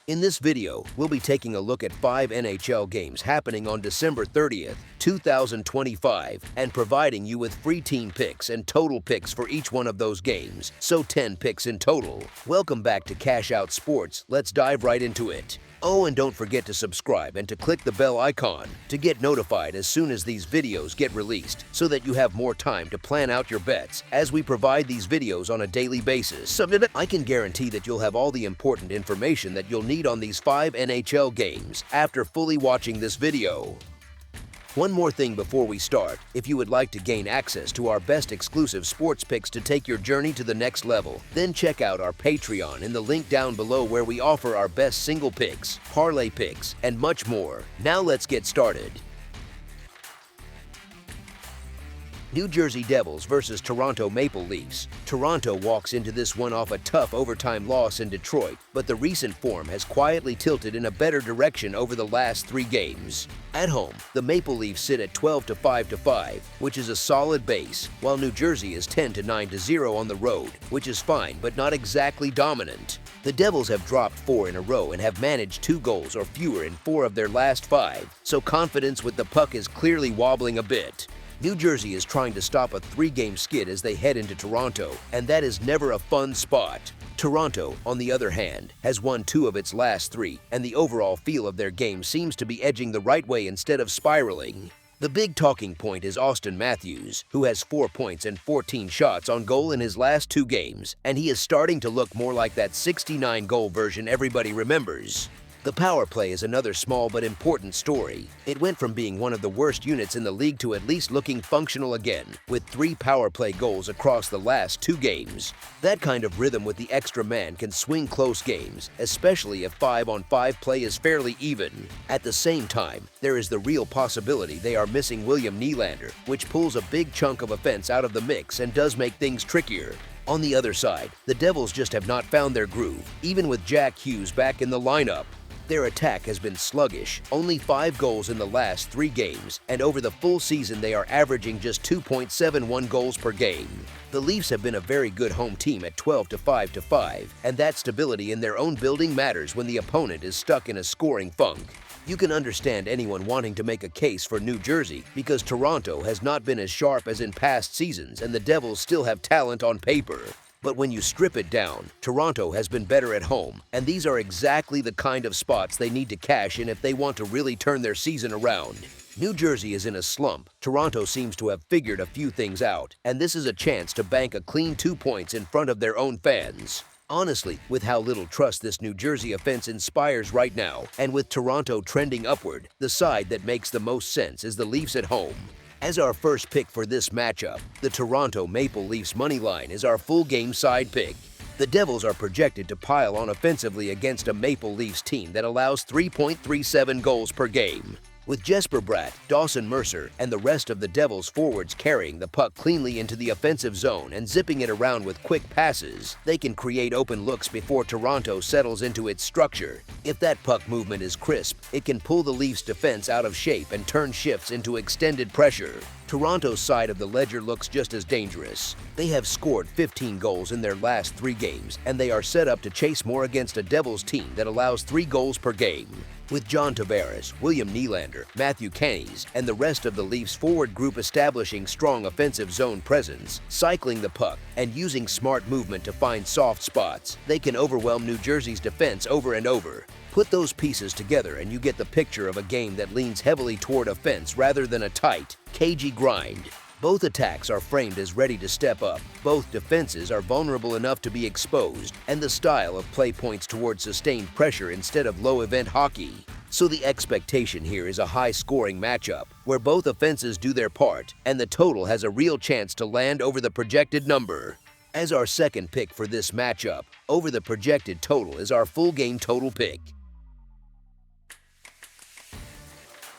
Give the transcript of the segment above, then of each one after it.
In this video, we'll be taking a look at 5 NHL games happening on December 30th, 2025, and providing you with free team picks and total picks for each one of those games, so 10 picks in total. Welcome back to Cash Out Sports. Let's dive right into it. Oh, and don't forget to subscribe and to click the bell icon to get notified as soon as these videos get released so that you have more time to plan out your bets as we provide these videos on a daily basis. I can guarantee that you'll have all the important information that you'll need on these 5 NHL games after fully watching this video. One more thing before we start, if you would like to gain access to our best exclusive sports picks to take your journey to the next level, then check out our Patreon in the link down below where we offer our best single picks, parlay picks, and much more. Now let's get started. New Jersey Devils versus Toronto Maple Leafs. Toronto walks into this one off a tough overtime loss in Detroit, but the recent form has quietly tilted in a better direction over the last 3 games. At home, the Maple Leafs sit at 12-5-5, which is a solid base, while New Jersey is 10-9-0 on the road, which is fine but not exactly dominant. The Devils have dropped 4 in a row and have managed 2 goals or fewer in 4 of their last 5, so confidence with the puck is clearly wobbling a bit. New Jersey is trying to stop a 3-game skid as they head into Toronto, and that is never a fun spot. Toronto, on the other hand, has won 2 of its last 3, and the overall feel of their game seems to be edging the right way instead of spiraling. The big talking point is Auston Matthews, who has 4 points and 14 shots on goal in his last 2 games, and he is starting to look more like that 69-goal version everybody remembers. The power play is another small but important story. It went from being one of the worst units in the league to at least looking functional again, with 3 power play goals across the last 2 games. That kind of rhythm with the extra man can swing close games, especially if 5-on-5 play is fairly even. At the same time, there is the real possibility they are missing William Nylander, which pulls a big chunk of offense out of the mix and does make things trickier. On the other side, the Devils just have not found their groove, even with Jack Hughes back in the lineup. Their attack has been sluggish, only 5 goals in the last 3 games, and over the full season they are averaging just 2.71 goals per game. The Leafs have been a very good home team at 12-5-5, and that stability in their own building matters when the opponent is stuck in a scoring funk. You can understand anyone wanting to make a case for New Jersey because Toronto has not been as sharp as in past seasons and the Devils still have talent on paper. But when you strip it down, Toronto has been better at home, and these are exactly the kind of spots they need to cash in if they want to really turn their season around. New Jersey is in a slump. Toronto seems to have figured a few things out, and this is a chance to bank a clean 2 points in front of their own fans. Honestly, with how little trust this New Jersey offense inspires right now, and with Toronto trending upward, the side that makes the most sense is the Leafs at home. As our first pick for this matchup, the Toronto Maple Leafs money line is our full game side pick. The Devils are projected to pile on offensively against a Maple Leafs team that allows 3.37 goals per game. With Jesper Bratt, Dawson Mercer, and the rest of the Devils forwards carrying the puck cleanly into the offensive zone and zipping it around with quick passes, they can create open looks before Toronto settles into its structure. If that puck movement is crisp, it can pull the Leafs' defense out of shape and turn shifts into extended pressure. Toronto's side of the ledger looks just as dangerous. They have scored 15 goals in their last 3 games, and they are set up to chase more against a Devils team that allows 3 goals per game. With John Tavares, William Nylander, Matthew Knies, and the rest of the Leafs forward group establishing strong offensive zone presence, cycling the puck, and using smart movement to find soft spots, they can overwhelm New Jersey's defense over and over. Put those pieces together and you get the picture of a game that leans heavily toward offense rather than a tight, cagey grind. Both attacks are framed as ready to step up, both defenses are vulnerable enough to be exposed, and the style of play points towards sustained pressure instead of low-event hockey. So the expectation here is a high-scoring matchup, where both offenses do their part, and the total has a real chance to land over the projected number. As our second pick for this matchup, over the projected total is our full game total pick.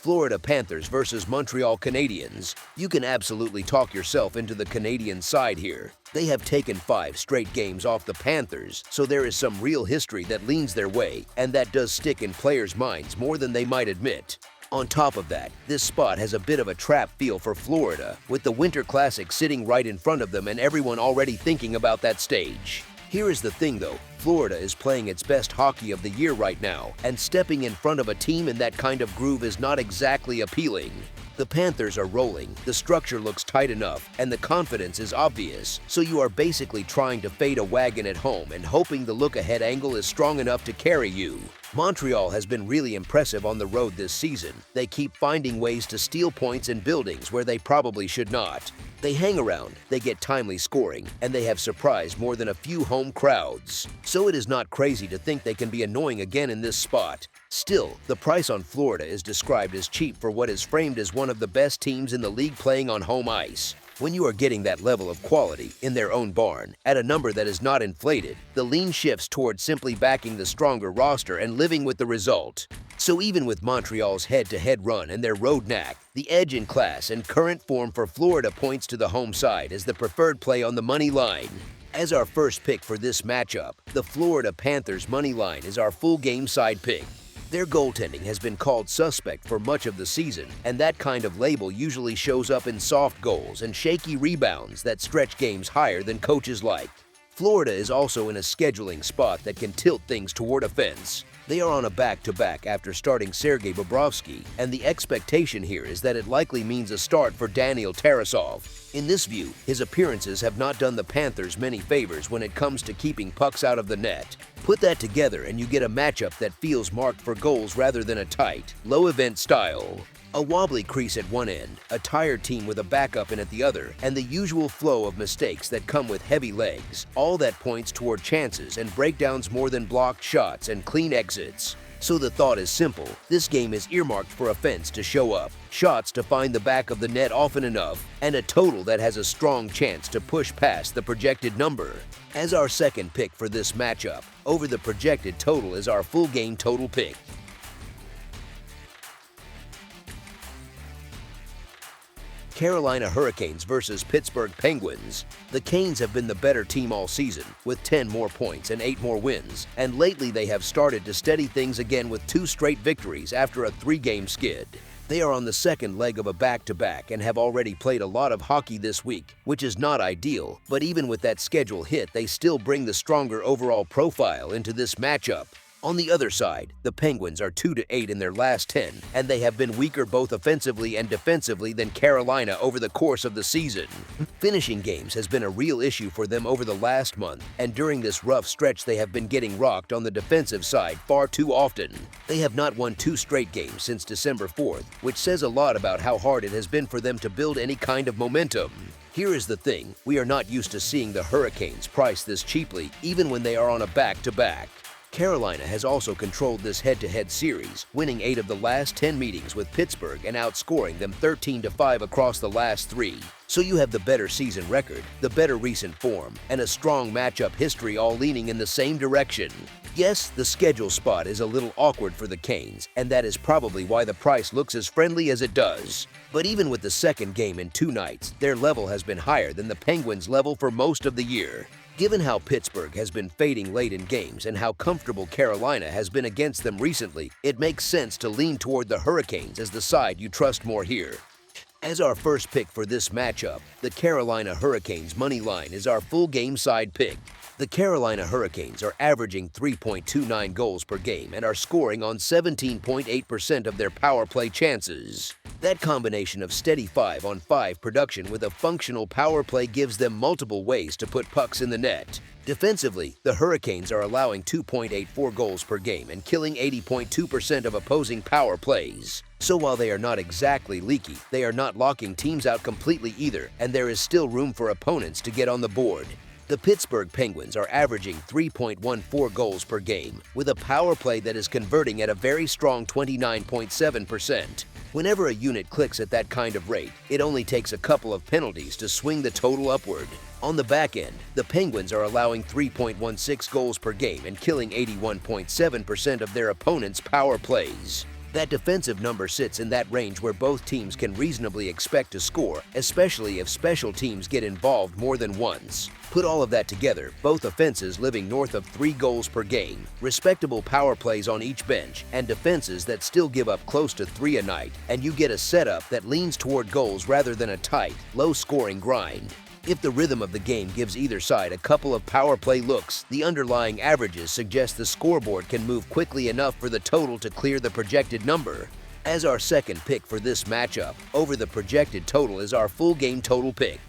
Florida Panthers versus Montreal Canadiens. You can absolutely talk yourself into the Canadian side here. They have taken 5 straight games off the Panthers, so there is some real history that leans their way, and that does stick in players' minds more than they might admit. On top of that, this spot has a bit of a trap feel for Florida, with the Winter Classic sitting right in front of them and everyone already thinking about that stage. Here is the thing though, Florida is playing its best hockey of the year right now, and stepping in front of a team in that kind of groove is not exactly appealing. The Panthers are rolling, the structure looks tight enough, and the confidence is obvious, so you are basically trying to fade a wagon at home and hoping the look-ahead angle is strong enough to carry you. Montreal has been really impressive on the road this season. They keep finding ways to steal points in buildings where they probably should not. They hang around, they get timely scoring, and they have surprised more than a few home crowds. So it is not crazy to think they can be annoying again in this spot. Still, the price on Florida is described as cheap for what is framed as one of the best teams in the league playing on home ice. When you are getting that level of quality in their own barn, at a number that is not inflated, the lean shifts towards simply backing the stronger roster and living with the result. So even with Montreal's head-to-head run and their road knack, the edge in class and current form for Florida points to the home side as the preferred play on the money line. As our first pick for this matchup, the Florida Panthers money line is our full game side pick. Their goaltending has been called suspect for much of the season, and that kind of label usually shows up in soft goals and shaky rebounds that stretch games higher than coaches like. Florida is also in a scheduling spot that can tilt things toward offense. They are on a back-to-back after starting Sergei Bobrovsky, and the expectation here is that it likely means a start for Daniil Tarasov. In this view, his appearances have not done the Panthers many favors when it comes to keeping pucks out of the net. Put that together and you get a matchup that feels marked for goals rather than a tight, low-event style. A wobbly crease at one end, a tired team with a backup in at the other, and the usual flow of mistakes that come with heavy legs. All that points toward chances and breakdowns more than blocked shots and clean exits. So the thought is simple. This game is earmarked for offense to show up, shots to find the back of the net often enough, and a total that has a strong chance to push past the projected number. As our second pick for this matchup, over the projected total is our full game total pick. Carolina Hurricanes versus Pittsburgh Penguins. The Canes have been the better team all season, with 10 more points and 8 more wins, and lately they have started to steady things again with 2 straight victories after a 3-game skid. They are on the second leg of a back-to-back and have already played a lot of hockey this week, which is not ideal, but even with that schedule hit, they still bring the stronger overall profile into this matchup. On the other side, the Penguins are 2-8 in their last 10, and they have been weaker both offensively and defensively than Carolina over the course of the season. Finishing games has been a real issue for them over the last month, and during this rough stretch they have been getting rocked on the defensive side far too often. They have not won 2 straight games since December 4th, which says a lot about how hard it has been for them to build any kind of momentum. Here is the thing, we are not used to seeing the Hurricanes priced this cheaply, even when they are on a back-to-back. Carolina has also controlled this head-to-head series, winning 8 of the last 10 meetings with Pittsburgh and outscoring them 13-5 across the last 3. So you have the better season record, the better recent form, and a strong matchup history all leaning in the same direction. Yes, the schedule spot is a little awkward for the Canes, and that is probably why the price looks as friendly as it does. But even with the second game in 2 nights, their level has been higher than the Penguins' level for most of the year. Given how Pittsburgh has been fading late in games and how comfortable Carolina has been against them recently, it makes sense to lean toward the Hurricanes as the side you trust more here. As our first pick for this matchup, the Carolina Hurricanes money line is our full game side pick. The Carolina Hurricanes are averaging 3.29 goals per game and are scoring on 17.8% of their power play chances. That combination of steady 5-on-5 production with a functional power play gives them multiple ways to put pucks in the net. Defensively, the Hurricanes are allowing 2.84 goals per game and killing 80.2% of opposing power plays. So while they are not exactly leaky, they are not locking teams out completely either, and there is still room for opponents to get on the board. The Pittsburgh Penguins are averaging 3.14 goals per game, with a power play that is converting at a very strong 29.7%. Whenever a unit clicks at that kind of rate, it only takes a couple of penalties to swing the total upward. On the back end, the Penguins are allowing 3.16 goals per game and killing 81.7% of their opponents' power plays. That defensive number sits in that range where both teams can reasonably expect to score, especially if special teams get involved more than once. Put all of that together, both offenses living north of 3 goals per game, respectable power plays on each bench, and defenses that still give up close to 3 a night, and you get a setup that leans toward goals rather than a tight, low-scoring grind. If the rhythm of the game gives either side a couple of power play looks, the underlying averages suggest the scoreboard can move quickly enough for the total to clear the projected number. As our second pick for this matchup, over the projected total is our full game total pick.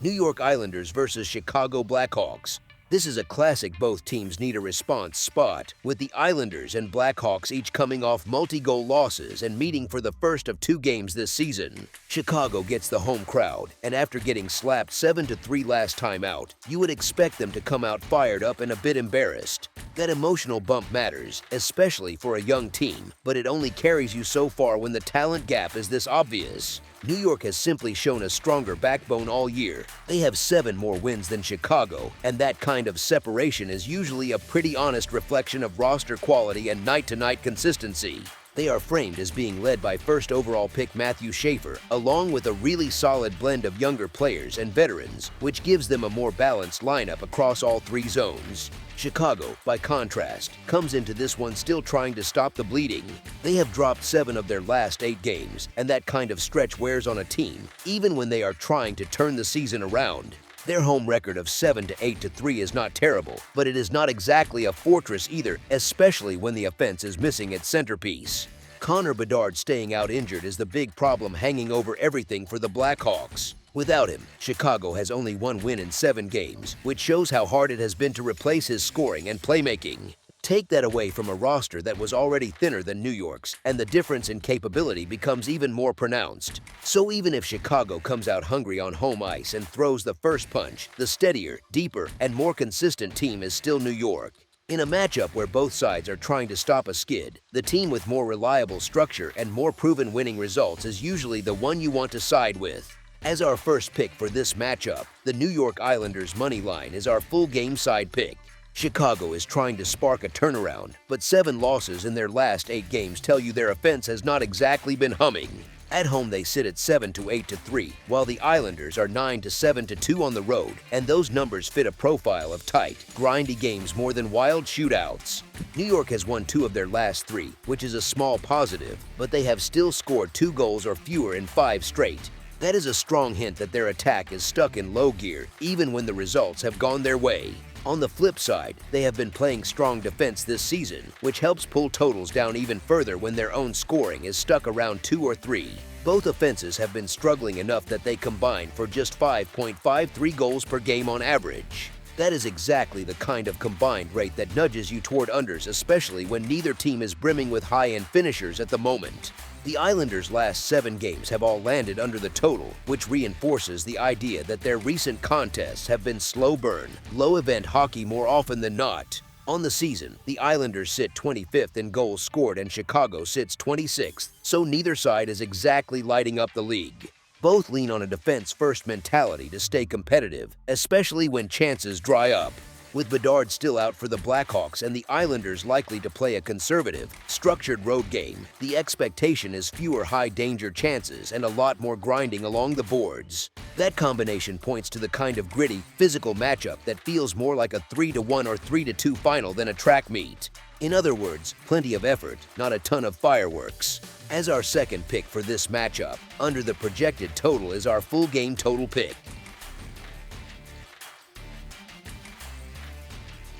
New York Islanders versus Chicago Blackhawks. This is a classic both teams need a response spot, with the Islanders and Blackhawks each coming off multi-goal losses and meeting for the first of 2 games this season. Chicago gets the home crowd, and after getting slapped 7-3 last time out, you would expect them to come out fired up and a bit embarrassed. That emotional bump matters, especially for a young team, but it only carries you so far when the talent gap is this obvious. New York has simply shown a stronger backbone all year. They have 7 more wins than Chicago, and that kind of separation is usually a pretty honest reflection of roster quality and night-to-night consistency. They are framed as being led by first overall pick Matthew Schaefer, along with a really solid blend of younger players and veterans, which gives them a more balanced lineup across all 3 zones. Chicago, by contrast, comes into this one still trying to stop the bleeding. They have dropped 7 of their last 8 games, and that kind of stretch wears on a team, even when they are trying to turn the season around. Their home record of 7-8-3 is not terrible, but it is not exactly a fortress either, especially when the offense is missing its centerpiece. Connor Bedard staying out injured is the big problem hanging over everything for the Blackhawks. Without him, Chicago has only 1 win in 7 games, which shows how hard it has been to replace his scoring and playmaking. Take that away from a roster that was already thinner than New York's, and the difference in capability becomes even more pronounced. So even if Chicago comes out hungry on home ice and throws the first punch, the steadier, deeper, and more consistent team is still New York. In a matchup where both sides are trying to stop a skid, the team with more reliable structure and more proven winning results is usually the one you want to side with. As our first pick for this matchup, the New York Islanders money line is our full game side pick. Chicago is trying to spark a turnaround, but 7 losses in their last 8 games tell you their offense has not exactly been humming. At home they sit at 7-8-3, while the Islanders are 9-7-2 on the road, and those numbers fit a profile of tight, grindy games more than wild shootouts. New York has won 2 of their last 3, which is a small positive, but they have still scored 2 goals or fewer in 5 straight. That is a strong hint that their attack is stuck in low gear, even when the results have gone their way. On the flip side, they have been playing strong defense this season, which helps pull totals down even further when their own scoring is stuck around 2 or 3. Both offenses have been struggling enough that they combine for just 5.53 goals per game on average. That is exactly the kind of combined rate that nudges you toward unders, especially when neither team is brimming with high-end finishers at the moment. The Islanders' last 7 games have all landed under the total, which reinforces the idea that their recent contests have been slow burn, low-event hockey more often than not. On the season, the Islanders sit 25th in goals scored and Chicago sits 26th, so neither side is exactly lighting up the league. Both lean on a defense-first mentality to stay competitive, especially when chances dry up. With Bedard still out for the Blackhawks and the Islanders likely to play a conservative, structured road game, the expectation is fewer high-danger chances and a lot more grinding along the boards. That combination points to the kind of gritty, physical matchup that feels more like a 3-1 or 3-2 final than a track meet. In other words, plenty of effort, not a ton of fireworks. As our second pick for this matchup, under the projected total is our full game total pick.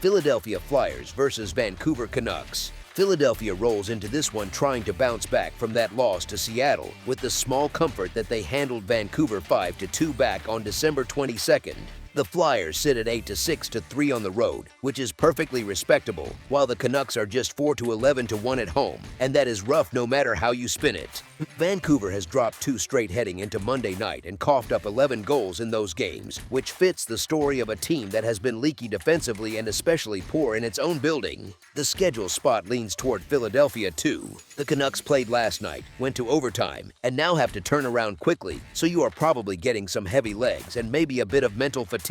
Philadelphia Flyers versus Vancouver Canucks. Philadelphia rolls into this one trying to bounce back from that loss to Seattle with the small comfort that they handled Vancouver 5-2 back on December 22nd. The Flyers sit at 8-6-3 on the road, which is perfectly respectable, while the Canucks are just 4-11-1 at home, and that is rough no matter how you spin it. Vancouver has dropped 2 straight heading into Monday night and coughed up 11 goals in those games, which fits the story of a team that has been leaky defensively and especially poor in its own building. The schedule spot leans toward Philadelphia too. The Canucks played last night, went to overtime, and now have to turn around quickly, so you are probably getting some heavy legs and maybe a bit of mental fatigue.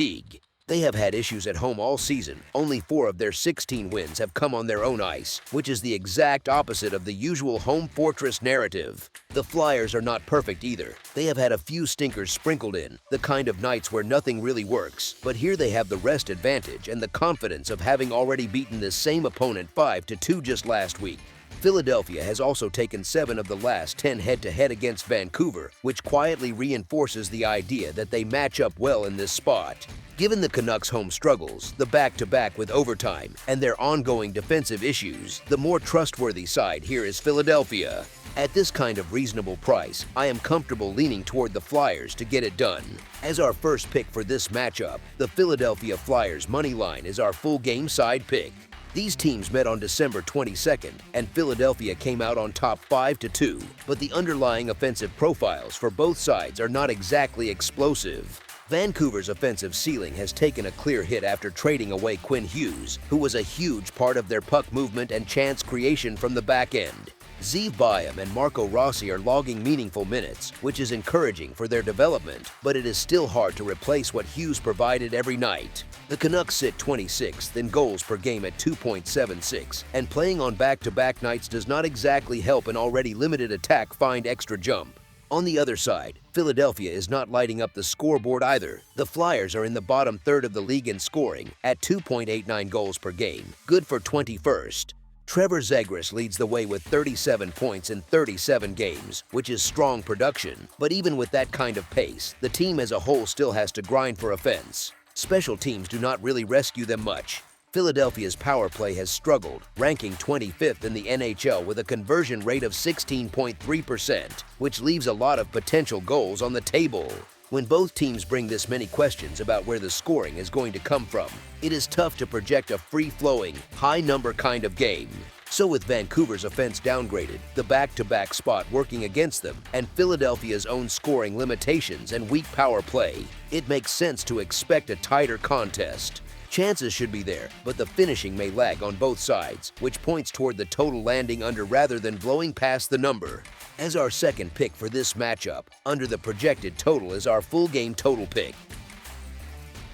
They have had issues at home all season. Only 4 of their 16 wins have come on their own ice, which is the exact opposite of the usual home fortress narrative. The Flyers are not perfect either. They have had a few stinkers sprinkled in, the kind of nights where nothing really works, but here they have the rest advantage and the confidence of having already beaten this same opponent 5-2 just last week. Philadelphia has also taken 7 of the last 10 head-to-head against Vancouver, which quietly reinforces the idea that they match up well in this spot. Given the Canucks' home struggles, the back-to-back with overtime, and their ongoing defensive issues, the more trustworthy side here is Philadelphia. At this kind of reasonable price, I am comfortable leaning toward the Flyers to get it done. As our first pick for this matchup, the Philadelphia Flyers money line is our full game side pick. These teams met on December 22nd, and Philadelphia came out on top 5-2, but the underlying offensive profiles for both sides are not exactly explosive. Vancouver's offensive ceiling has taken a clear hit after trading away Quinn Hughes, who was a huge part of their puck movement and chance creation from the back end. Zeev Byam and Marco Rossi are logging meaningful minutes, which is encouraging for their development, but it is still hard to replace what Hughes provided every night. The Canucks sit 26th in goals per game at 2.76, and playing on back-to-back nights does not exactly help an already limited attack find extra jump. On the other side, Philadelphia is not lighting up the scoreboard either. The Flyers are in the bottom third of the league in scoring at 2.89 goals per game, good for 21st. Trevor Zegras leads the way with 37 points in 37 games, which is strong production, but even with that kind of pace, the team as a whole still has to grind for offense. Special teams do not really rescue them much. Philadelphia's power play has struggled, ranking 25th in the NHL with a conversion rate of 16.3%, which leaves a lot of potential goals on the table. When both teams bring this many questions about where the scoring is going to come from, it is tough to project a free-flowing, high-number kind of game. So with Vancouver's offense downgraded, the back-to-back spot working against them, and Philadelphia's own scoring limitations and weak power play, it makes sense to expect a tighter contest. Chances should be there, but the finishing may lag on both sides, which points toward the total landing under rather than blowing past the number. As our second pick for this matchup, under the projected total is our full game total pick.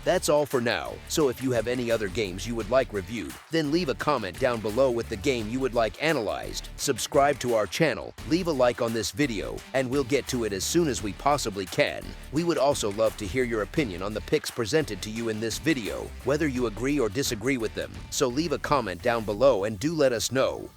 That's all for now, so if you have any other games you would like reviewed, then leave a comment down below with the game you would like analyzed, subscribe to our channel, leave a like on this video, and we'll get to it as soon as we possibly can. We would also love to hear your opinion on the picks presented to you in this video, whether you agree or disagree with them, so leave a comment down below and do let us know.